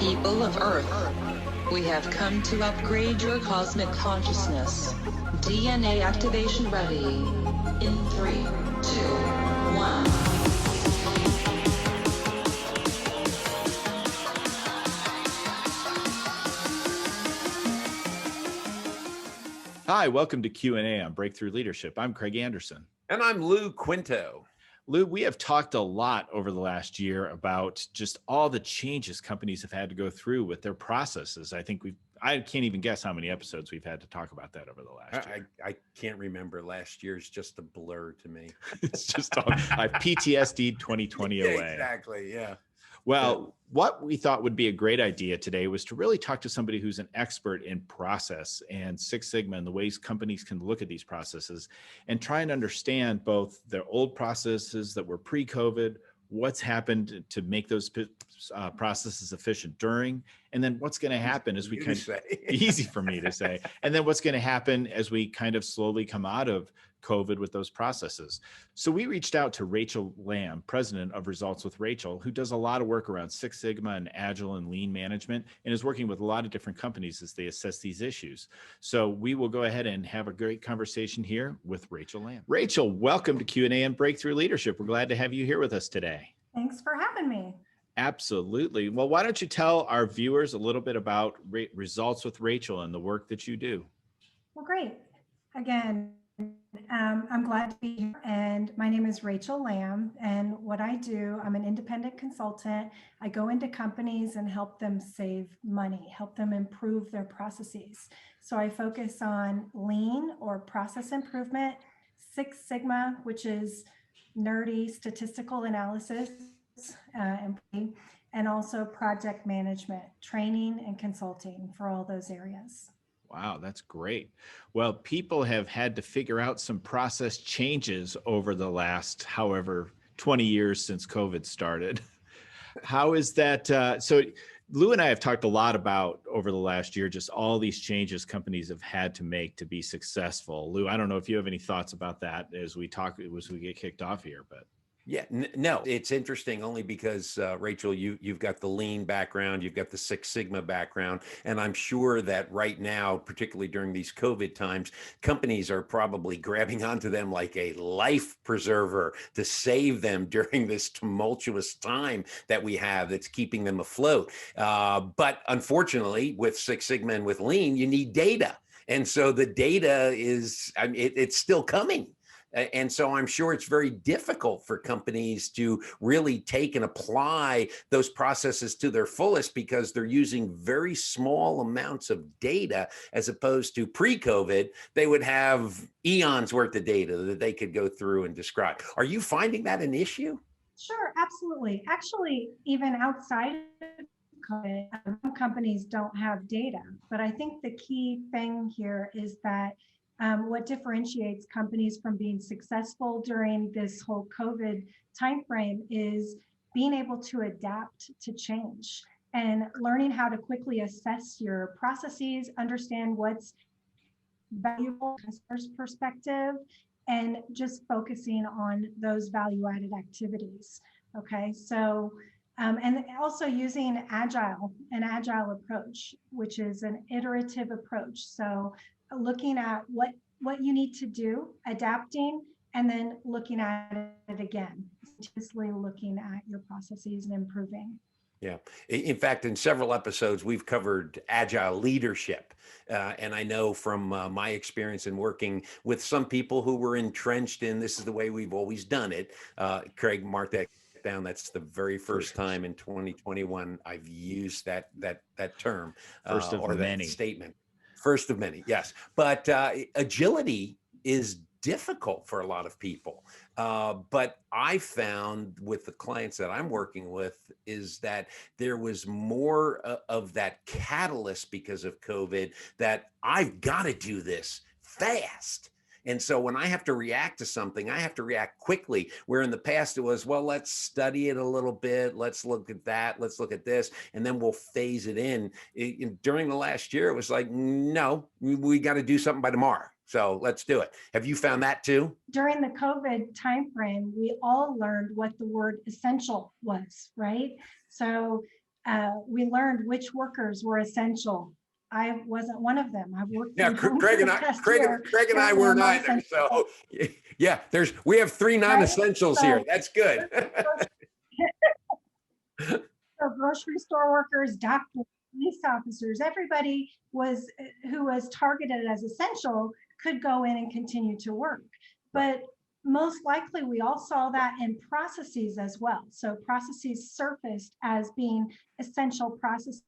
People of Earth, we have come to upgrade your cosmic consciousness. DNA activation ready. In 3, 2, 1. Hi, welcome to Q&A on Breakthrough Leadership. I'm Craig Anderson. And I'm Lou Quinto. Lou, we have talked a lot over the last year about just all the changes companies have had to go through with their processes. I can't even guess how many episodes we've had to talk about that over the last year. I can't remember. Last year's just a blur to me. It's just, I've PTSD'd 2020 away. Exactly, yeah. Well, what we thought would be a great idea today was to really talk to somebody who's an expert in process and Six Sigma and the ways companies can look at these processes and try and understand both their old processes that were pre-COVID, what's happened to make those processes efficient during, and then what's going to happen as we kind of easy for me to say, and then what's going to happen as we kind of slowly come out of COVID with those processes. So we reached out to Rachel Lamb, president of Results with Rachel, who does a lot of work around Six Sigma and Agile and Lean management, and is working with a lot of different companies as they assess these issues. So we will go ahead and have a great conversation here with Rachel Lamb. Rachel, welcome to Q&A and Breakthrough Leadership. We're glad to have you here with us today. Thanks for having me. Absolutely. Well, why don't you tell our viewers a little bit about Results with Rachel and the work that you do? Well, great. Again, I'm glad to be here. And my name is Rachel Lamb. And what I do, I'm an independent consultant. I go into companies and help them save money, help them improve their processes. So I focus on lean or process improvement, Six Sigma, which is nerdy statistical analysis, and also project management, training and consulting for all those areas. Wow, that's great. Well, people have had to figure out some process changes over the last, however, 20 years since COVID started. How is that? So Lou and I have talked a lot about over the last year, just all these changes companies have had to make to be successful. Lou, I don't know if you have any thoughts about that as we get kicked off here, but. Yeah, no, it's interesting only because, Rachel, you've got the lean background, you've got the Six Sigma background, and I'm sure that right now, particularly during these COVID times, companies are probably grabbing onto them like a life preserver to save them during this tumultuous time that we have that's keeping them afloat. But unfortunately, with Six Sigma and with lean, you need data. And so the data is, it's still coming. And so I'm sure it's very difficult for companies to really take and apply those processes to their fullest because they're using very small amounts of data as opposed to pre-COVID, they would have eons worth of data that they could go through and describe. Are you finding that an issue? Sure, absolutely. Actually, even outside of COVID, some companies don't have data, but I think the key thing here is that what differentiates companies from being successful during this whole COVID timeframe is being able to adapt to change and learning how to quickly assess your processes, understand what's valuable from a customer's perspective, and just focusing on those value-added activities. Okay, so and also using an agile approach, which is an iterative approach. So looking at what you need to do, adapting, and then looking at it again, continuously looking at your processes and improving. Yeah. In fact, in several episodes, we've covered agile leadership. And I know from my experience in working with some people who were entrenched in this is the way we've always done it. Craig, mark that down. That's the very first time in 2021 I've used that term. First of many. Statement. First of many, yes. But agility is difficult for a lot of people. But I found with the clients that I'm working with is that there was more of that catalyst because of COVID that I've got to do this fast. And so when I have to react to something, I have to react quickly, where in the past it was, well, let's study it a little bit. Let's look at that. Let's look at this. And then we'll phase it in. During the last year, it was like, no, we got to do something by tomorrow. So let's do it. Have you found that too? During the COVID timeframe, we all learned what the word essential was, right? So we learned which workers were essential. I wasn't one of them. I worked Yeah, from home Craig for and the I, past Craig, year. Craig and I Apparently, I'm weren't not either. essential, So yeah, we have three right? non-essentials here. That's good. So grocery store workers, doctors, police officers, everybody was who was targeted as essential could go in and continue to work. But most likely we all saw that in processes as well. So processes surfaced as being essential processes,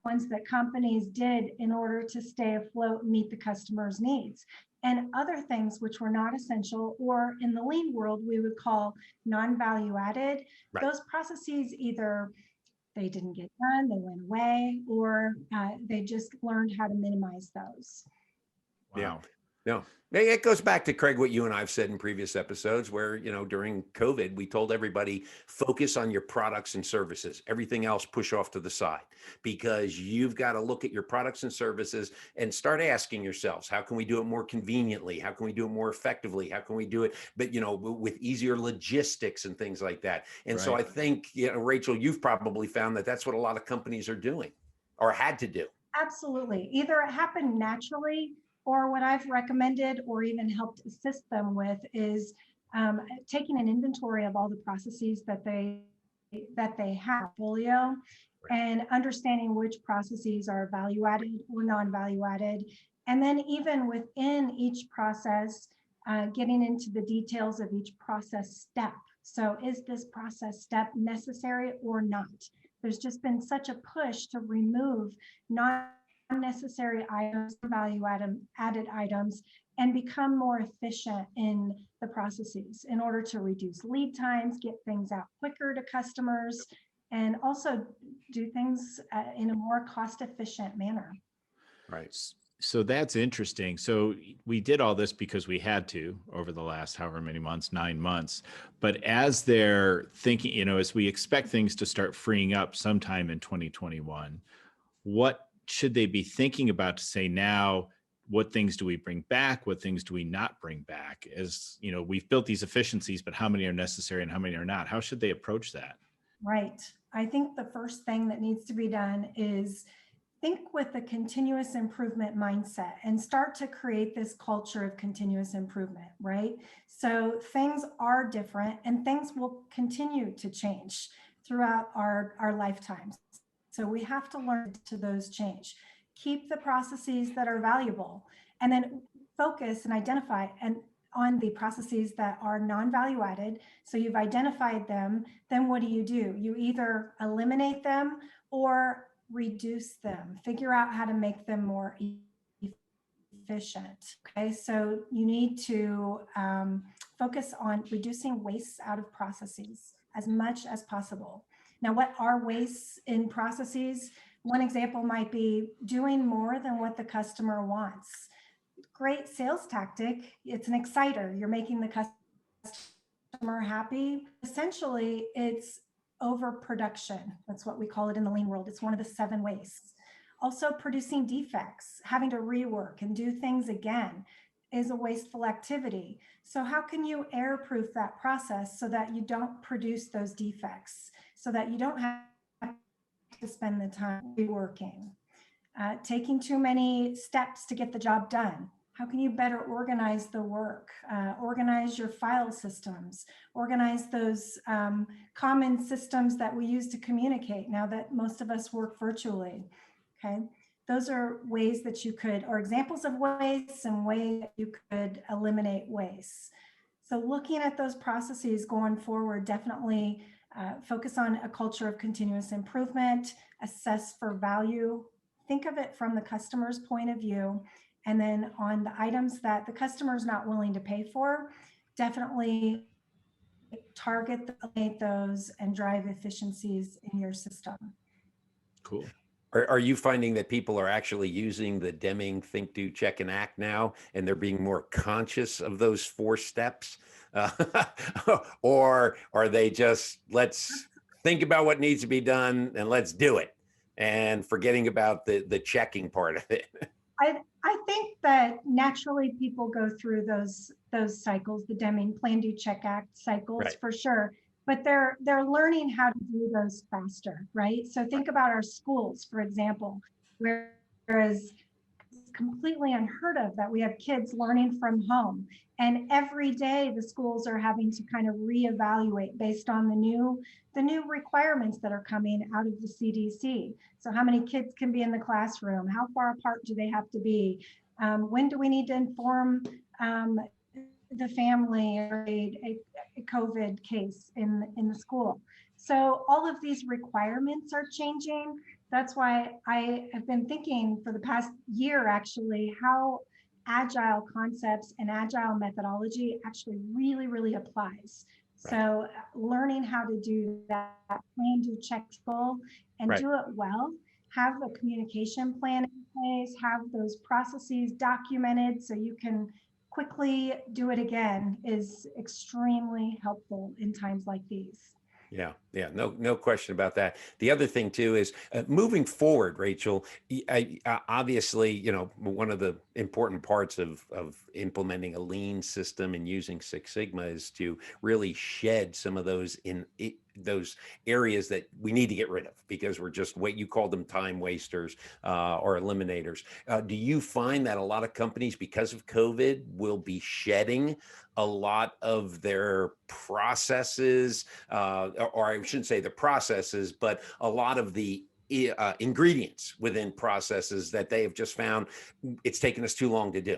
ones that companies did in order to stay afloat and meet the customer's needs. And other things which were not essential, or in the lean world, we would call non-value added. Right. Those processes either they didn't get done, they went away, or they just learned how to minimize those. Wow. No, it goes back to, Craig, what you and I've said in previous episodes where, during COVID, we told everybody, focus on your products and services. Everything else push off to the side, because you've got to look at your products and services and start asking yourselves, how can we do it more conveniently? How can we do it more effectively? How can we do it, but, with easier logistics and things like that? And so I think, Rachel, you've probably found that that's what a lot of companies are doing or had to do. Absolutely. Either it happened naturally, or what I've recommended or even helped assist them with is taking an inventory of all the processes that they have portfolio, and understanding which processes are value added or non-value added. And then even within each process, getting into the details of each process step. So is this process step necessary or not? There's just been such a push to remove unnecessary items, value added items, and become more efficient in the processes in order to reduce lead times, get things out quicker to customers, and also do things in a more cost efficient manner. Right. So that's interesting. So we did all this because we had to over the last however many months, 9 months. But as they're thinking, as we expect things to start freeing up sometime in 2021, what should they be thinking about to say now, what things do we bring back? What things do we not bring back? As we've built these efficiencies, but how many are necessary and how many are not? How should they approach that? Right. I think the first thing that needs to be done is think with a continuous improvement mindset and start to create this culture of continuous improvement, right? So things are different and things will continue to change throughout our lifetimes. So we have to learn to those change. Keep the processes that are valuable, and then focus and identify on the processes that are non-value added. So you've identified them, then what do? You either eliminate them or reduce them, figure out how to make them more efficient. Okay, so you need to focus on reducing wastes out of processes as much as possible. Now, what are wastes in processes? One example might be doing more than what the customer wants. Great sales tactic. It's an exciter. You're making the customer happy. Essentially, it's overproduction. That's what we call it in the lean world. It's one of the 7 wastes. Also, producing defects, having to rework and do things again is a wasteful activity. So how can you error-proof that process so that you don't produce those defects, so that you don't have to spend the time reworking? Taking too many steps to get the job done. How can you better organize the work? Organize your file systems, organize those common systems that we use to communicate now that most of us work virtually, okay? Those are ways that you could, or examples of waste and ways that you could eliminate waste. So looking at those processes going forward, definitely focus on a culture of continuous improvement, assess for value, think of it from the customer's point of view, and then on the items that the customer is not willing to pay for, definitely target those and drive efficiencies in your system. Cool. Are you finding that people are actually using the Deming think, do, check, and act now, and they're being more conscious of those 4 steps? Or are they just, let's think about what needs to be done and let's do it, and forgetting about the checking part of it? I think that naturally people go through those cycles, the Deming plan, do, check, act cycles, for sure. but they're learning how to do those faster, right? So think about our schools, for example, whereas it's completely unheard of that we have kids learning from home. And every day the schools are having to kind of reevaluate based on the new requirements that are coming out of the CDC. So how many kids can be in the classroom? How far apart do they have to be? When do we need to inform the family or a COVID case in the school? So all of these requirements are changing. That's why I have been thinking for the past year, actually, how agile concepts and agile methodology actually really applies. Right. So learning how to do that, plan, do, check, goal, and Right. do it well, have a communication plan in place, have those processes documented so you can quickly do it again is extremely helpful in times like these. Yeah, no question about that. The other thing too is moving forward, Rachel. Obviously, you know, one of the important parts of implementing a lean system and using Six Sigma is to really shed some of those those areas that we need to get rid of because we're just you called them time wasters or eliminators. Do you find that a lot of companies, because of COVID, will be shedding a lot of their processes, or I shouldn't say the processes, but a lot of the ingredients within processes that they have just found it's taken us too long to do?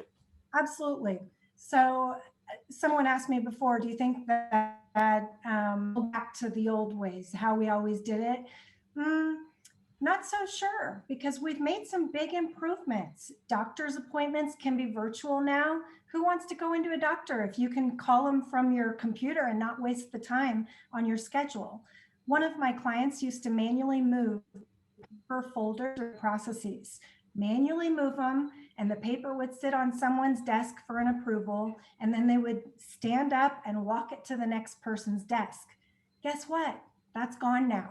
Absolutely. So someone asked me before, do you think that go back to the old ways, how we always did it? Mm, Not so sure, because we've made some big improvements. Doctor's appointments can be virtual now. Who wants to go into a doctor if you can call them from your computer and not waste the time on your schedule? One of my clients used to manually move her folders or processes, manually move them, and the paper would sit on someone's desk for an approval, and then they would stand up and walk it to the next person's desk. Guess what? That's gone now.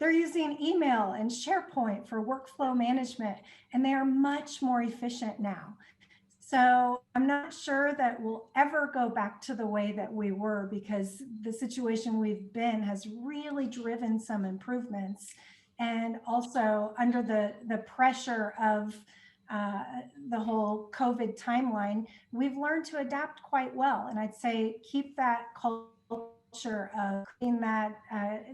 They're using email and SharePoint for workflow management, and they are much more efficient now. So I'm not sure that we'll ever go back to the way that we were, because the situation we've been has really driven some improvements. And also under the pressure of the whole COVID timeline, we've learned to adapt quite well. And I'd say keep that culture of creating that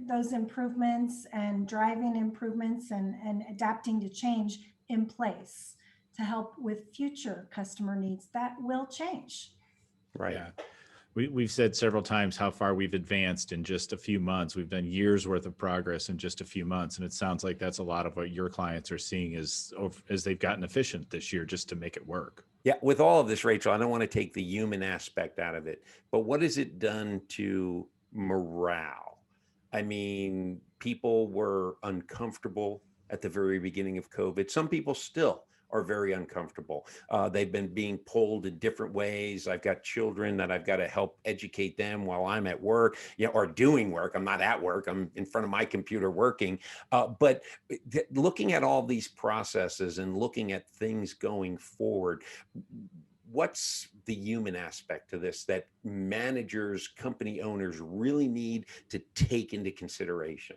those improvements and driving improvements and adapting to change in place to help with future customer needs that will change. Right. Yeah. We've said several times how far we've advanced in just a few months. We've done years worth of progress in just a few months. And it sounds like that's a lot of what your clients are seeing as they've gotten efficient this year just to make it work. Yeah, with all of this, Rachel, I don't want to take the human aspect out of it, but what has it done to morale? I mean, people were uncomfortable at the very beginning of COVID. Some people still are very uncomfortable. They've been being pulled in different ways. I've got children that I've got to help educate them while I'm at work, you know, or doing work. I'm not at work. I'm in front of my computer working. But looking at all these processes and looking at things going forward, what's the human aspect to this that managers, company owners really need to take into consideration?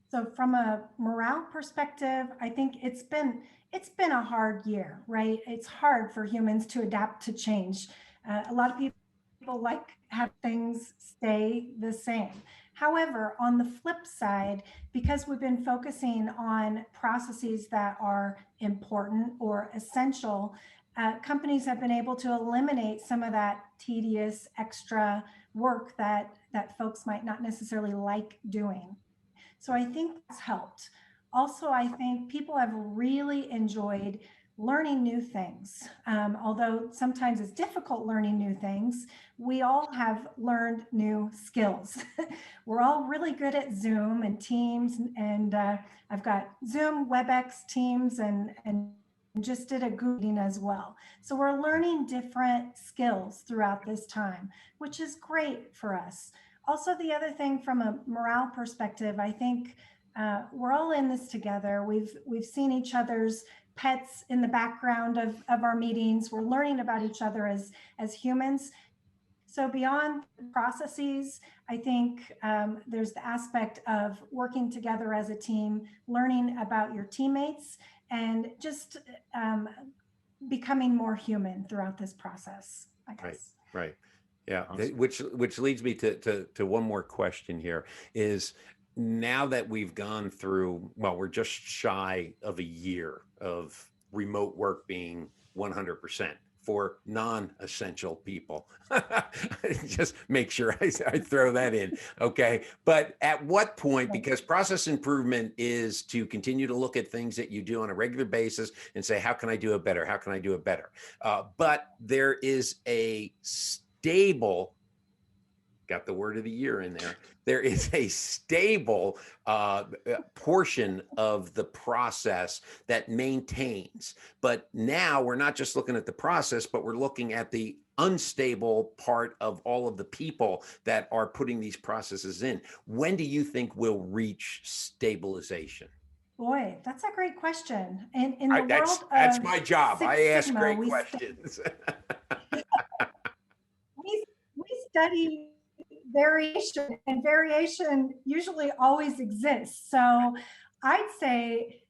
So from a morale perspective, I think it's been a hard year, right? It's hard for humans to adapt to change. A lot of people like have things stay the same. However, on the flip side, because we've been focusing on processes that are important or essential, companies have been able to eliminate some of that tedious extra work that folks might not necessarily like doing. So I think that's helped. Also, I think people have really enjoyed learning new things. Although sometimes it's difficult learning new things, we all have learned new skills. We're all really good at Zoom and Teams, and I've got Zoom, WebEx, Teams, and just did a Google meeting as well. So we're learning different skills throughout this time, which is great for us. Also, the other thing from a morale perspective, I think we're all in this together. We've seen each other's pets in the background of our meetings. We're learning about each other as humans. So beyond processes, I think there's the aspect of working together as a team, learning about your teammates, and just becoming more human throughout this process, I guess. Right. Yeah. Awesome. Which leads me to one more question here is, now that we've gone through, well, we're just shy of a year of remote work being 100% for non-essential people. Just make sure I throw that in. Okay. But at what point, because process improvement is to continue to look at things that you do on a regular basis and say, how can I do it better? How can I do it better? But there is a stable, got the word of the year in there. There is a stable portion of the process that maintains. But now we're not just looking at the process, but we're looking at the unstable part of all of the people that are putting these processes in. When do you think we'll reach stabilization? Boy, that's a great question. And in the that's my job. Six I ask Sigma, great questions. we study variation, and variation usually always exists. So I'd say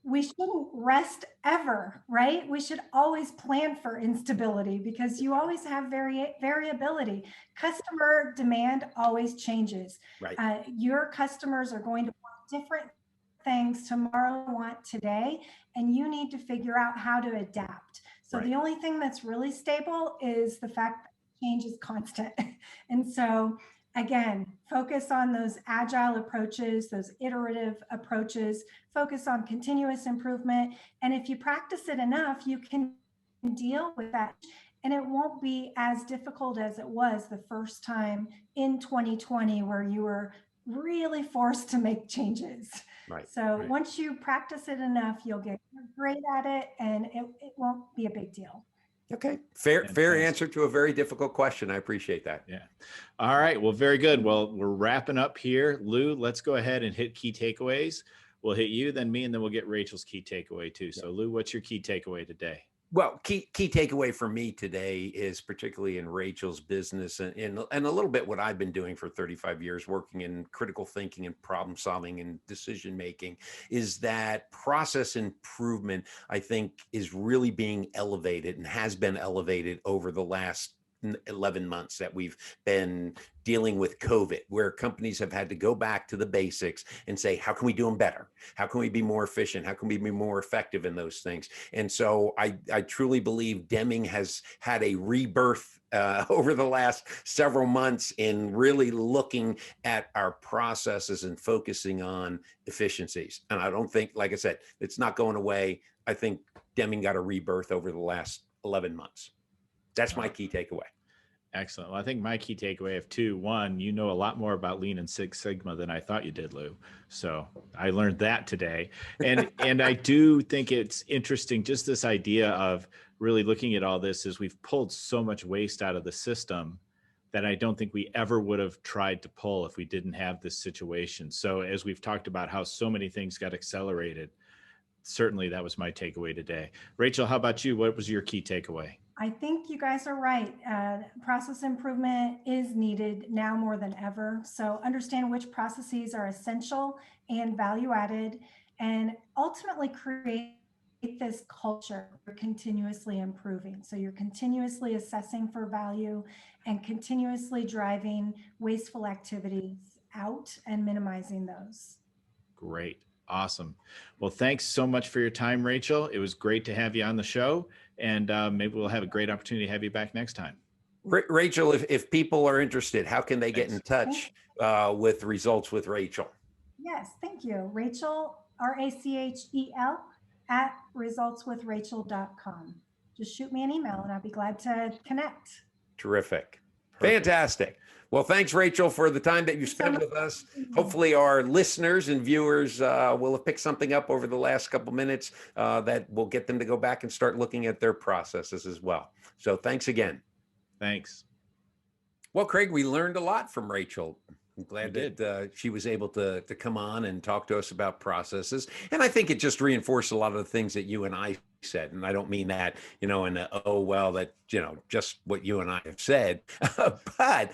we shouldn't rest ever, right? We should always plan for instability, because you always have variability. Customer demand always changes. Right. Your customers are going to want different things tomorrow, want today, and you need to figure out how to adapt. So Right. The only thing that's really stable is the fact that change is constant. And so again, focus on those agile approaches, those iterative approaches, focus on continuous improvement. And if you practice it enough, you can deal with that. And it won't be as difficult as it was the first time in 2020, where you were really forced to make changes. Right. So once you practice it enough, you'll get great at it, and it won't be a big deal. Okay. Fair answer to a very difficult question. I appreciate that. Yeah. All right. Well, very good. Well, we're wrapping up here. Lou, let's go ahead and hit key takeaways. We'll hit you, then me, and then we'll get Rachel's key takeaway too. So Lou, what's your key takeaway today? Well, key takeaway for me today is, particularly in Rachel's business and a little bit what I've been doing for 35 years, working in critical thinking and problem solving and decision making, is that process improvement, I think, is really being elevated and has been elevated over the last 11 months that we've been dealing with COVID, where companies have had to go back to the basics and say, how can we do them better? How can we be more efficient? How can we be more effective in those things? And so I truly believe Deming has had a rebirth over the last several months in really looking at our processes and focusing on efficiencies. And I don't think, like I said, it's not going away. I think Deming got a rebirth over the last 11 months. That's my key takeaway. Excellent. Well, I think my key takeaway of two, one, you know a lot more about Lean and Six Sigma than I thought you did, Lou. So I learned that today. And I do think it's interesting, just this idea of really looking at all this, is we've pulled so much waste out of the system that I don't think we ever would have tried to pull if we didn't have this situation. So as we've talked about how so many things got accelerated, certainly that was my takeaway today. Rachel, how about you? What was your key takeaway? I think you guys are right. Process improvement is needed now more than ever. So understand which processes are essential and value added, and ultimately create this culture for continuously improving. So you're continuously assessing for value and continuously driving wasteful activities out and minimizing those. Great. Awesome. Well, thanks so much for your time, Rachel. It was great to have you on the show, and maybe we'll have a great opportunity to have you back next time. Rachel, if people are interested, how can they get in touch with Results with Rachel? Yes, thank you. Rachel, RACHEL at resultswithrachel.com. Just shoot me an email and I'll be glad to connect. Terrific. Perfect. Fantastic. Well, thanks, Rachel, for the time that you spent with us. Hopefully our listeners and viewers will have picked something up over the last couple minutes that will get them to go back and start looking at their processes as well. So thanks again. Thanks. Well, Craig, we learned a lot from Rachel. I'm glad that she was able to come on and talk to us about processes. And I think it just reinforced a lot of the things that you and I reset. And I don't mean that, in oh, well, that, just what you and I have said, but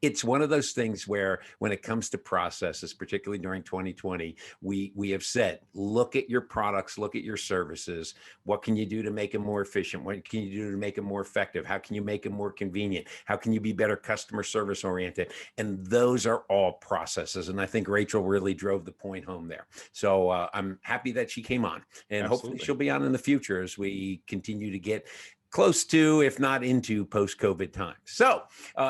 it's one of those things where when it comes to processes, particularly during 2020, we have said, look at your products, look at your services. What can you do to make them more efficient? What can you do to make them more effective? How can you make them more convenient? How can you be better customer service oriented? And those are all processes. And I think Rachel really drove the point home there. So I'm happy that she came on, and Absolutely. hopefully she'll be on in the future as we continue to get close to, if not into, post-COVID times. So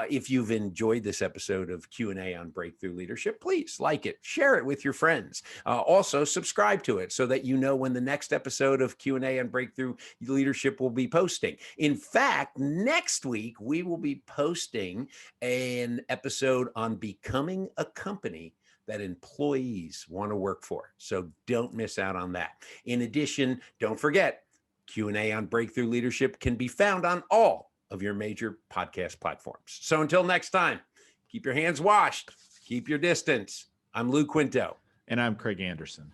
if you've enjoyed this episode of Q&A on Breakthrough Leadership, please like it, share it with your friends. Also, subscribe to it so that you know when the next episode of Q&A on Breakthrough Leadership will be posting. In fact, next week, we will be posting an episode on becoming a company that employees want to work for. So don't miss out on that. In addition, don't forget, Q&A on Breakthrough Leadership can be found on all of your major podcast platforms. So until next time, keep your hands washed, keep your distance. I'm Lou Quinto. And I'm Craig Anderson.